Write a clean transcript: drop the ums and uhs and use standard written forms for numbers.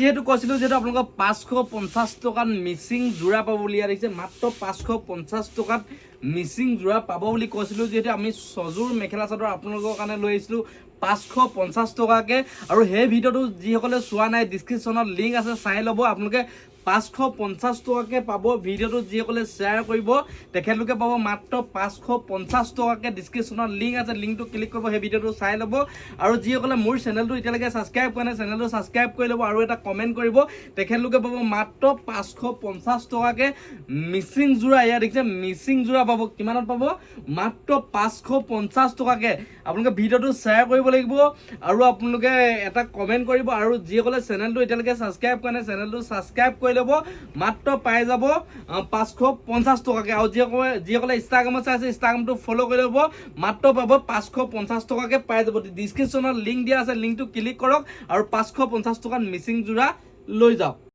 যেহেতু কৈছিলো যেহেতু আপোনালোকক 550 টকাত মিচিং যোৰা পাব বুলি আহিছে মাত্ৰ 550 টকাত মিচিং যোৰা পাব বুলি কৈছিলো যেহেতু আমি সজুৰ মেখেলা চাদৰ আপোনালোকৰ কাৰণে লৈ আহিছিলো 550 টকাকে আৰু সেই ভিডিওটো যিসকলে চোৱা নাই ডেসক্ৰিপচনত লিংক আছে চাই ল'ব আপোনালোকে 550 টকাকে পাব ভিডিওটো যিসকলে শ্বেয়াৰ কৰিব তেখেতলোকে পাব মাত্ৰ 550 টকাকে ডেসক্ৰিপচনত লিংক আছে লিংকটো ক্লিক কৰিব সেই ভিডিওটো চাই ল'ব আৰু যিসকলে মোৰ চেনেলটো এতিয়ালৈকে সাবস্ক্ৰাইব কৰা নাই চেনেলটো সাবস্ক্ৰাইব কৰি ল'ব আৰু এটা কমেন্ট কৰিব তেখেতলোকে পাব মাত্ৰ 550 টকাকে মিচিং যোৰা ইয়া দেখিছে মিচিং যোৰা পাব কিমানত পাব মাত্ৰ 550 টকাকে আপোনালোকে ভিডিওটো শ্বেয়াৰ কৰিব লাগিব আৰু আপোনালোকে এটা কমেন্ট কৰিব আৰু যিসকলে চেনেলটো এতিয়ালৈকে সাবস্ক্ৰাইব কৰা নাই চেনেলটো সাবস্ক্ৰাইব কৰি ল'ব মাত্ৰ পাই যাব 550 টকাকে আৰু যিসকলে ইনষ্টাগ্ৰামত চাই আছে ইনষ্টাগ্ৰামটো ফলো কৰি ল'ব মাত্ৰ পাব 550 টকাকে পাই যাব ডেসক্ৰিপচনত লিংক দিয়া আছে লিংকটো ক্লিক কৰক আৰু 550 টকাত মিচিং যোৰা লৈ যাওক